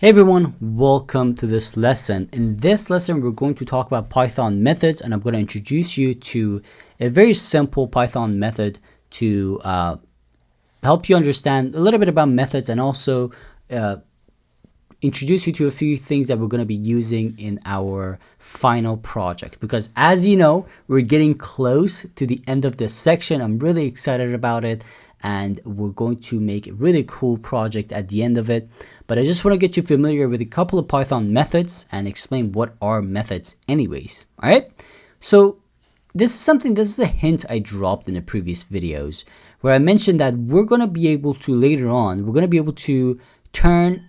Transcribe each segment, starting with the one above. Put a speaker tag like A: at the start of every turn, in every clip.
A: Hey everyone, welcome to this lesson. In this lesson, we're going to talk about Python methods, and I'm going to introduce you to a very simple Python method to help you understand a little bit about methods and also introduce you to a few things that we're going to be using in our final project. Because as you know, we're getting close to the end of this section. I'm really excited about it, and we're going to make a really cool project at the end of it. But I just want to get you familiar with a couple of Python methods and explain what are methods anyways. All right. So this is a hint I dropped in the previous videos where I mentioned that we're going to be able to later on, we're going to be able to turn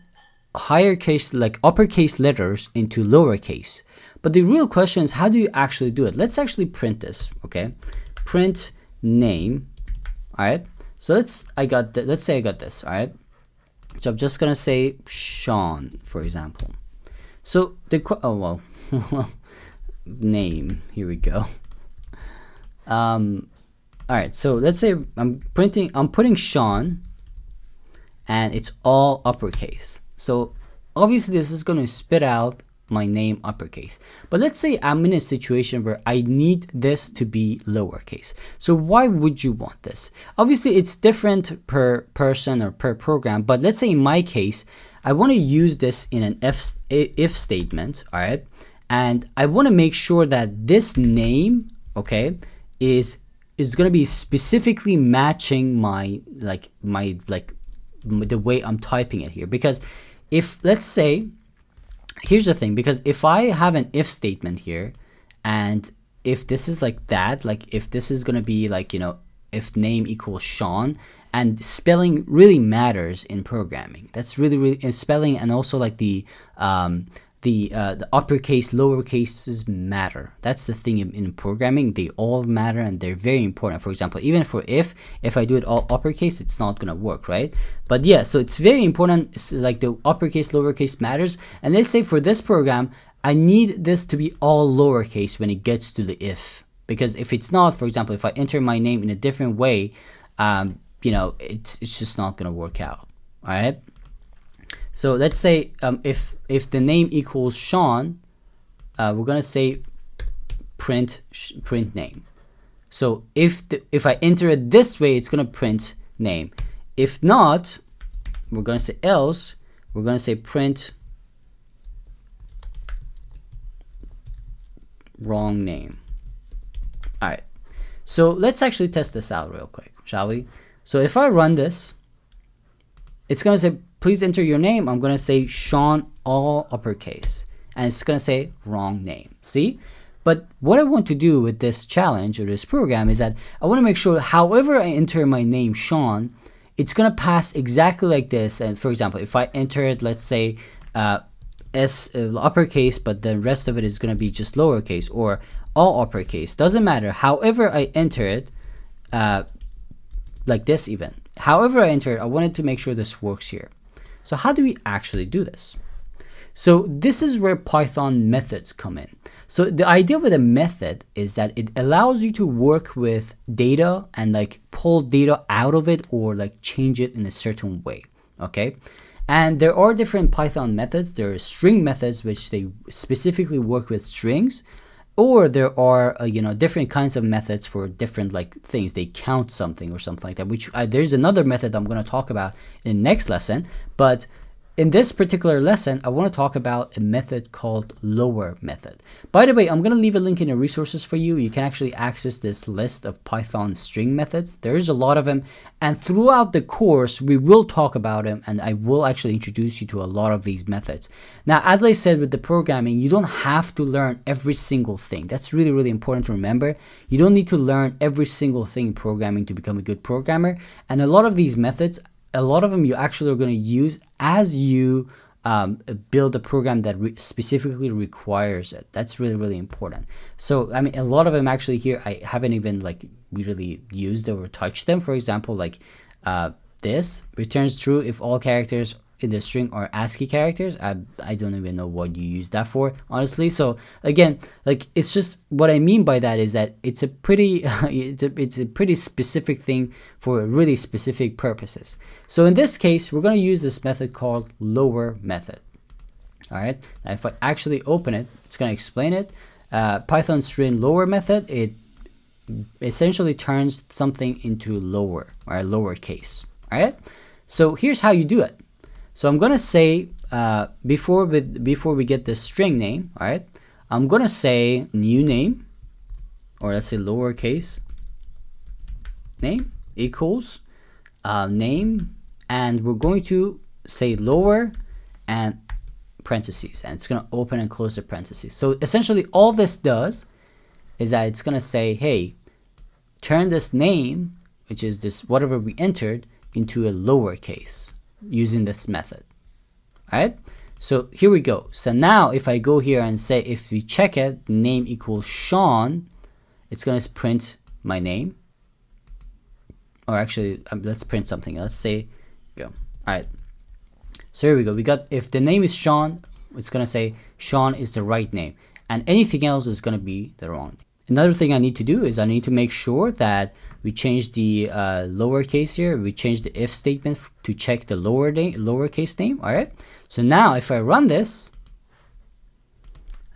A: uppercase letters into lowercase. But the real question is, how do you actually do it? Let's actually print this. Okay. Print name. All right. So let's say I got this. All right. So I'm just gonna say Sean, for example. So name. Here we go. All right. So let's say I'm putting Sean, and it's all uppercase. So obviously this is gonna spit out my name uppercase. But let's say I'm in a situation where I need this to be lowercase. So why would you want this? Obviously it's different per person or per program, but let's say in my case, I want to use this in an if statement, all right? And I want to make sure that this name, okay, is going to be specifically matching the way I'm typing it here. Because if, let's say, here's the thing, because if I have an if statement here, and if this is like that, like if this is going to be like, you know, if name equals Sean, and spelling really matters in programming. That's really in spelling, and also like the uppercase, lowercases matter. That's the thing in programming. They all matter and they're very important. For example, even for if I do it all uppercase, it's not gonna work, right? But yeah, so it's very important. It's like the uppercase, lowercase matters. And let's say for this program, I need this to be all lowercase when it gets to the if, because if it's not, for example, if I enter my name in a different way, you know, it's just not gonna work out. All right. So let's say if the name equals Sean, we're gonna say print name. So if I enter it this way, it's gonna print name. If not, we're gonna say else. We're gonna say print wrong name. All right. So let's actually test this out real quick, shall we? So if I run this, it's gonna say, please enter your name. I'm going to say Sean, all uppercase, and it's going to say wrong name. See? But what I want to do with this challenge or this program is that I want to make sure however I enter my name, Sean, it's going to pass exactly like this. And for example, if I enter it, let's say uppercase, but the rest of it is going to be just lowercase, or all uppercase, doesn't matter. However I enter it, like this even. However I enter it, I wanted to make sure this works here. So how do we actually do this? So this is where Python methods come in. So the idea with a method is that it allows you to work with data and like pull data out of it or like change it in a certain way. Okay. And there are different Python methods. There are string methods, which they specifically work with strings. Or there are different kinds of methods for different like things. They count something or something like that, which there's another method I'm going to talk about in the next lesson. But in this particular lesson, I want to talk about a method called lower method. By the way, I'm going to leave a link in the resources for you. You can actually access this list of Python string methods. There's a lot of them. And throughout the course, we will talk about them, and I will actually introduce you to a lot of these methods. Now, as I said with the programming, you don't have to learn every single thing. That's really, really important to remember. You don't need to learn every single thing in programming to become a good programmer. And a lot of these methods, a lot of them you actually are going to use as you build a program that specifically requires it. That's really, really important. So, I mean, a lot of them actually here, I haven't even like really used or touched them. For example, like this returns true if all characters in the string are ASCII characters. I don't even know what you use that for, honestly. So again, like, it's just, what I mean by that is that it's a pretty it's a pretty specific thing for really specific purposes. So in this case, we're going to use this method called lower method. All right. Now, if I actually open it, it's going to explain it. Python string lower method, it essentially turns something into lower or lowercase. All right. So here's how you do it. So I'm going to say before we get the string name, all right, I'm going to say new name, or let's say lowercase name equals name, and we're going to say lower and parentheses, and it's going to open and close the parentheses. So essentially all this does is that it's going to say, hey, turn this name, which is this whatever we entered, into a lowercase using this method. All right, so here we go. So now if I go here and say, if we check it, name equals Sean, it's going to print my name. Or actually, let's print something. Let's say, go. All right. So here we go. We got, if the name is Sean, it's going to say Sean is the right name, and anything else is going to be the wrong. Another thing I need to do is I need to make sure that we change the lowercase here. We change the if statement to check the lowercase name. All right. So now if I run this,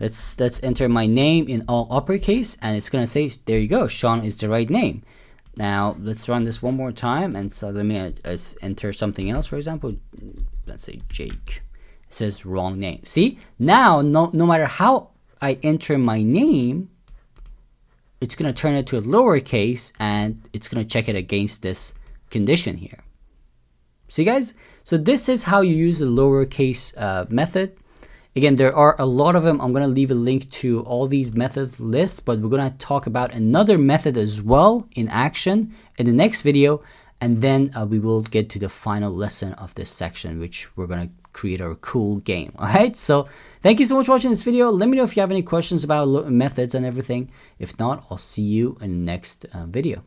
A: let's enter my name in all uppercase, and it's going to say, there you go, Sean is the right name. Now let's run this one more time, and so let me enter something else. For example, let's say Jake. It says wrong name. See, now no matter how I enter my name, it's going to turn it to a lowercase, and it's going to check it against this condition here. See, guys? So this is how you use the lowercase method. Again, there are a lot of them. I'm going to leave a link to all these methods list, but we're going to talk about another method as well in action in the next video. And then we will get to the final lesson of this section, which we're going to create a cool game. All right. So thank you so much for watching this video. Let me know if you have any questions about methods and everything. If not, I'll see you in the next video.